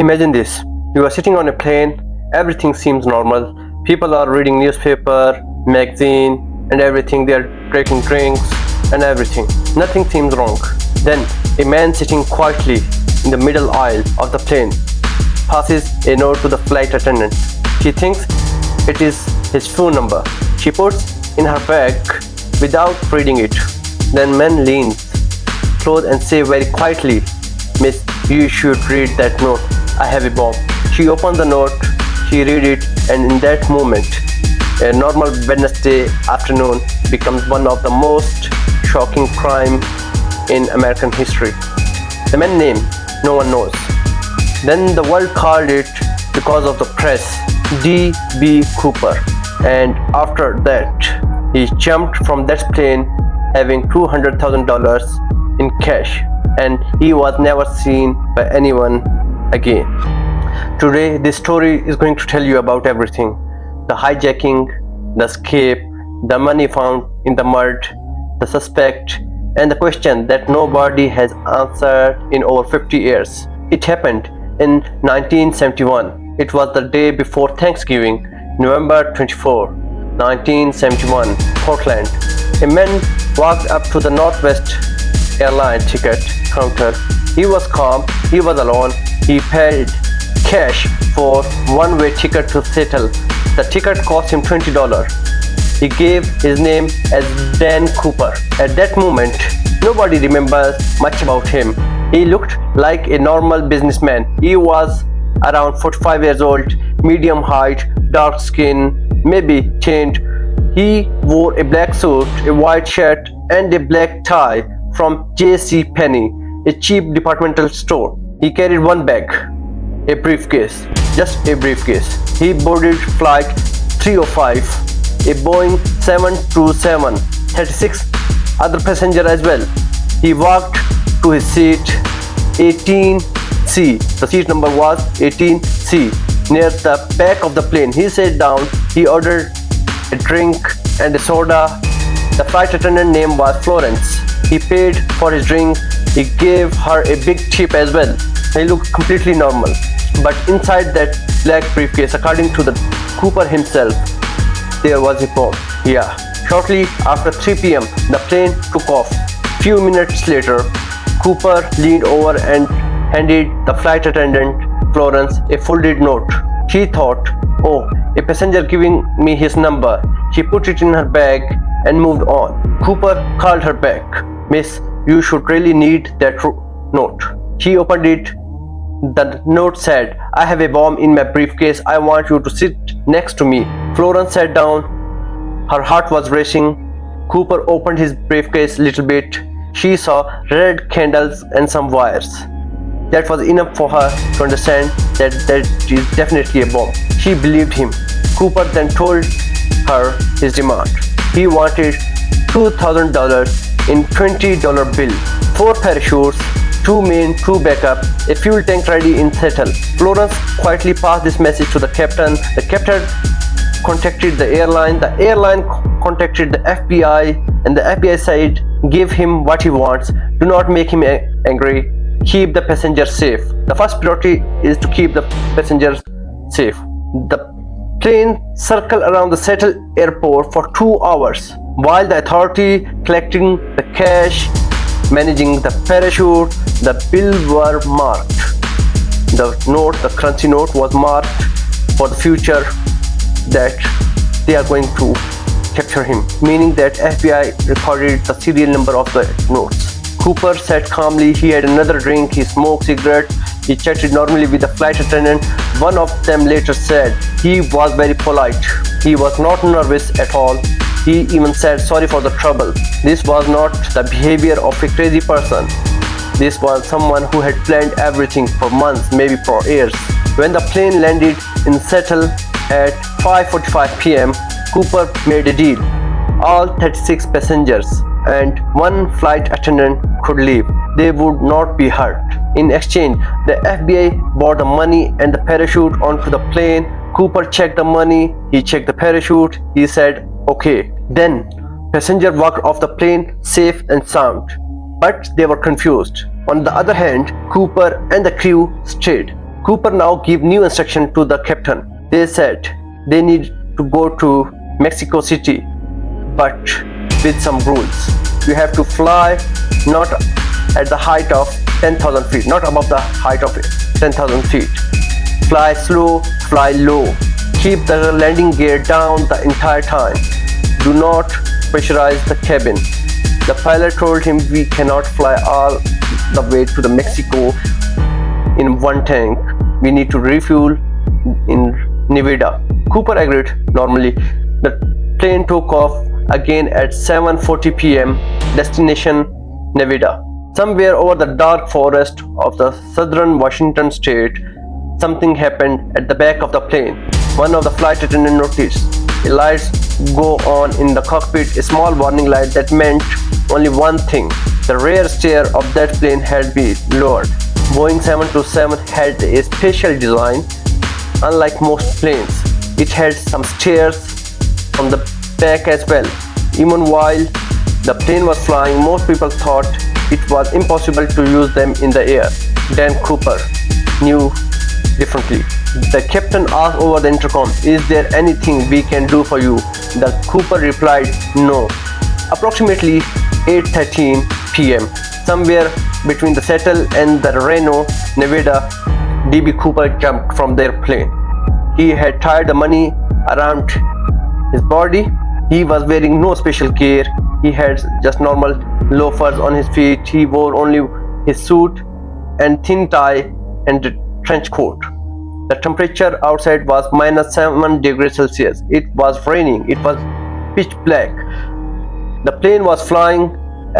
Imagine this. You are sitting on a plane, everything seems normal. People are reading newspaper, magazine, and everything. They are taking drinks and everything. Nothing seems wrong. Then a man sitting quietly in the middle aisle of the plane passes a note to the flight attendant. She thinks it is his phone number. She puts in her bag without reading it. Then man leans close and say very quietly, "Miss, you should read that note. I have a bomb." She opens the note, she read it, and in that moment, a normal Wednesday afternoon becomes one of the most shocking crime in American history. The man's name, no one knows. Then the world called it, because of the press, D.B. Cooper. And after that, he jumped from that plane having $200,000 in cash, and he was never seen by anyone again. Today, this story is going to tell you about everything: the hijacking, the escape, the money found in the mud, the suspect, and the question that nobody has answered in over 50 years. It happened in 1971. It was the day before Thanksgiving, November 24, 1971, Portland. A man walked up to the Northwest airline ticket counter. He was calm, he was alone, he paid cash for one-way ticket to settle. The ticket cost him $20. He gave his name as Dan Cooper. At that moment, nobody remembers much about him. He looked like a normal businessman. He was around 45 years old, medium height, dark skin, maybe tanned. He wore a black suit, a white shirt, and a black tie from J.C. Penney, a cheap departmental store. He carried one bag, a briefcase, just a briefcase. He boarded flight 305, a Boeing 727, 36 other passengers as well. He walked to his seat 18C. The seat number was 18C, near the back of the plane. He sat down, he ordered a drink and a soda. The flight attendant name was Florence. He paid for his drink. He gave her a big tip as well. He looked completely normal. But inside that black briefcase, according to the Cooper himself, there was a bomb. Yeah. Shortly after 3 p.m., the plane took off. Few minutes later, Cooper leaned over and handed the flight attendant, Florence, a folded note. She thought, "Oh, a passenger giving me his number." She put it in her bag and moved on. Cooper called her back. "Miss, you should really need that note." She opened it. The note said, "I have a bomb in my briefcase. I want you to sit next to me." Florence sat down. Her heart was racing. Cooper opened his briefcase a little bit. She saw red candles and some wires. That was enough for her to understand that is definitely a bomb. She believed him. Cooper then told her his demand. He wanted $2,000 in $20 bill, 4 parachutes, 2 main, 2 backup, a fuel tank ready in settle. Florence quietly passed this message to the captain. The captain contacted the airline. The airline contacted the FBI, and the FBI said, "Give him what he wants. Do not make him angry. Keep the passengers safe." The first priority is to keep the passengers safe. The plane circled around the Seattle airport for 2 hours while the authority collecting the cash, managing the parachute. The bills were marked. The currency note was marked for the future that they are going to capture him, meaning that FBI recorded the serial number of the notes. Cooper sat calmly. He had another drink. He smoked cigarette. He chatted normally with the flight attendant. One of them later said he was very polite. He was not nervous at all. He even said sorry for the trouble. This was not the behavior of a crazy person. This was someone who had planned everything for months, maybe for years. When the plane landed in Seattle at 5:45 p.m., Cooper made a deal. All 36 passengers and 1 flight attendant could leave. They would not be hurt. In exchange, the FBI bought the money and the parachute onto the plane. Cooper checked the money. He checked the parachute. He said, "Okay." Then, passengers walked off the plane safe and sound. But they were confused. On the other hand, Cooper and the crew stayed. Cooper now gave new instruction to the captain. They said they need to go to Mexico City, but with some rules. You have to fly not at the height of 10,000 feet, not above the height of 10,000 feet. Fly slow, fly low. Keep the landing gear down the entire time. Do not pressurize the cabin. The pilot told him, we cannot fly all the way to the Mexico in one tank. We need to refuel in Nevada. Cooper agreed. Normally, the plane took off again at 7:40 p.m. Destination Nevada. Somewhere over the dark forest of the southern Washington state, something happened at the back of the plane. One of the flight attendants noticed a light go on in the cockpit, a small warning light that meant only one thing. The rear stair of that plane had been lowered. Boeing 727 had a special design. Unlike most planes, it had some stairs on the back as well. Even while the plane was flying, most people thought it was impossible to use them in the air. Dan Cooper knew differently. The captain asked over the intercom, "Is there anything we can do for you?" The Cooper replied, "No." Approximately 8:13 p.m., somewhere between the Seattle and the Reno, Nevada, DB Cooper jumped from their plane. He had tied the money around his body. He was wearing no special gear. He had just normal loafers on his feet. He wore only his suit and thin tie and a trench coat. The temperature outside was -7 degrees Celsius. It was raining. It was pitch black. The plane was flying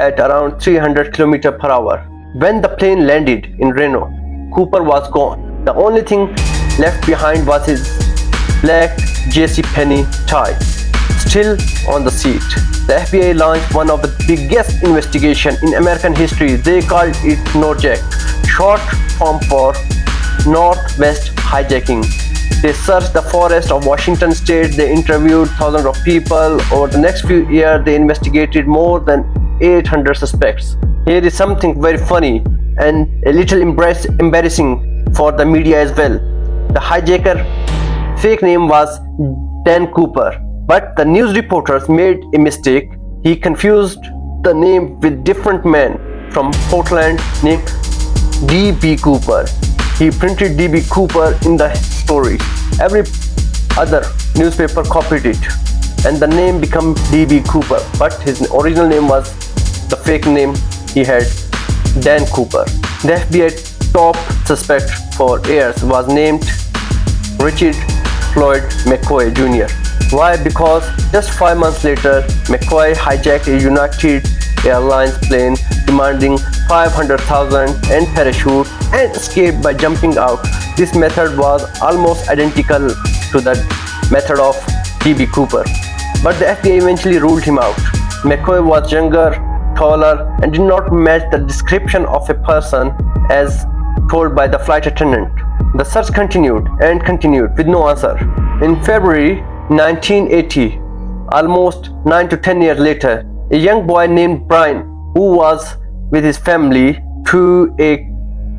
at around 300 km per hour. When the plane landed in Reno, Cooper was gone. The only thing left behind was his black JCPenney tie, still on the seat. The FBI launched one of the biggest investigations in American history. They called it NORJAC, short form for Northwest Hijacking. They searched the forest of Washington state. They interviewed thousands of people. Over the next few years, they investigated more than 800 suspects. Here is something very funny and a little embarrassing for the media as well. The hijacker fake name was Dan Cooper, but the news reporters made a mistake. He confused the name with different man from Portland named D.B. Cooper. He printed D.B. Cooper in the story. Every other newspaper copied it, and the name became D.B. Cooper, but his original name was the fake name he had, Dan Cooper. The FBI top suspect for years was named Richard Floyd McCoy Jr. Why? Because just 5 months later, McCoy hijacked a United Airlines plane demanding $500,000 and parachute and escaped by jumping out. This method was almost identical to the method of D.B. Cooper, but the FBI eventually ruled him out. McCoy was younger, taller, and did not match the description of a person as told by the flight attendant. The search continued and continued with no answer. In February 1980, almost 9 to 10 years later, a young boy named Brian, who was with his family to a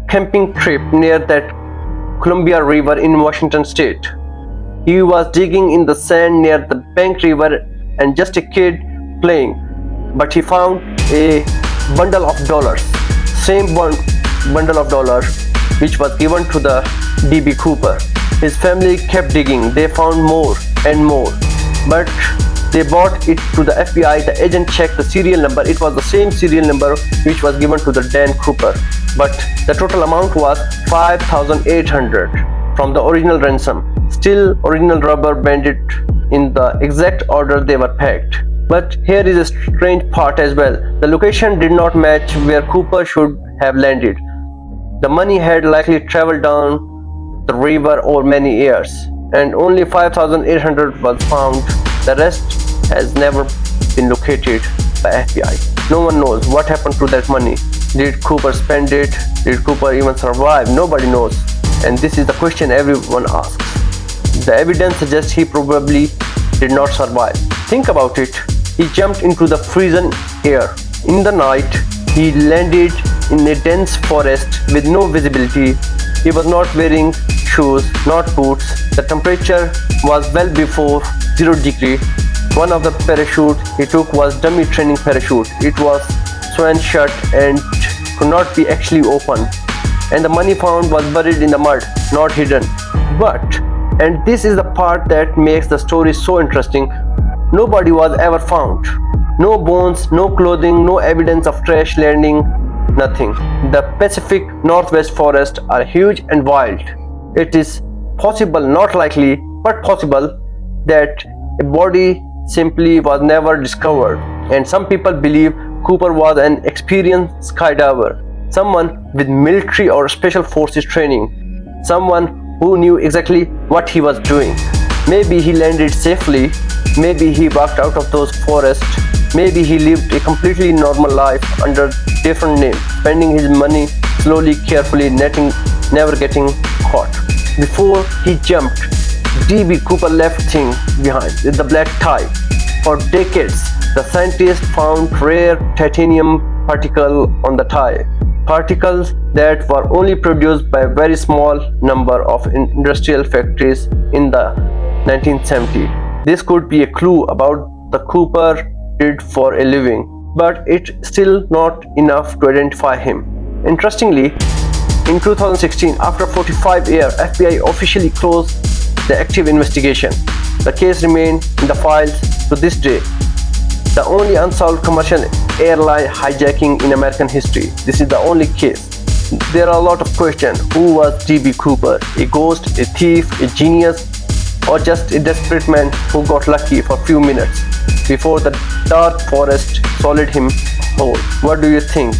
camping trip near that Columbia River in Washington state. He was digging in the sand near the Bank River and just a kid playing, but he found a bundle of dollars, same bundle of dollars which was given to the D.B. Cooper. His family kept digging. They found more and more, but they brought it to the FBI. The agent checked the serial number. It was the same serial number which was given to the Dan Cooper, but the total amount was $5,800 from the original ransom. Still, original rubber banded in the exact order they were packed. But here is a strange part as well. The location did not match where Cooper should have landed. The money had likely traveled down the river over many years, and only $5,800 was found. The rest has never been located by FBI. No one knows what happened to that money. Did Cooper spend it? Did Cooper even survive? Nobody knows. And this is the question everyone asks. The evidence suggests he probably did not survive. Think about it. He jumped into the frozen air. In the night, he landed in a dense forest with no visibility. He was not wearing shoes, not boots. The temperature was well before 0 degree. One of the parachute he took was dummy training parachute. It was sewn shut and could not be actually opened. And the money found was buried in the mud, not hidden. But, and this is the part that makes the story so interesting, nobody was ever found. No bones, no clothing, no evidence of crash landing, nothing. The Pacific Northwest forests are huge and wild. It is possible, not likely, but possible, that a body simply was never discovered. And some people believe Cooper was an experienced skydiver, someone with military or special forces training, someone who knew exactly what he was doing. Maybe he landed safely, maybe he walked out of those forests, maybe he lived a completely normal life under different names, spending his money slowly, carefully, never getting caught. Before he jumped, D.B. Cooper left thing behind with the black tie. For decades, the scientists found rare titanium particles on the tie, particles that were only produced by a very small number of industrial factories in the 1970s. This could be a clue about the Cooper did for a living, but it's still not enough to identify him. Interestingly, in 2016, after 45 years, FBI officially closed the active investigation. The case remains in the files to this day. The only unsolved commercial airline hijacking in American history. This is the only case. There are a lot of questions. Who was D.B. Cooper? A ghost, a thief, a genius, or just a desperate man who got lucky for a few minutes before the dark forest swallowed him whole? What do you think?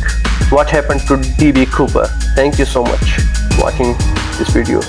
What happened to D.B. Cooper? Thank you so much for watching this video.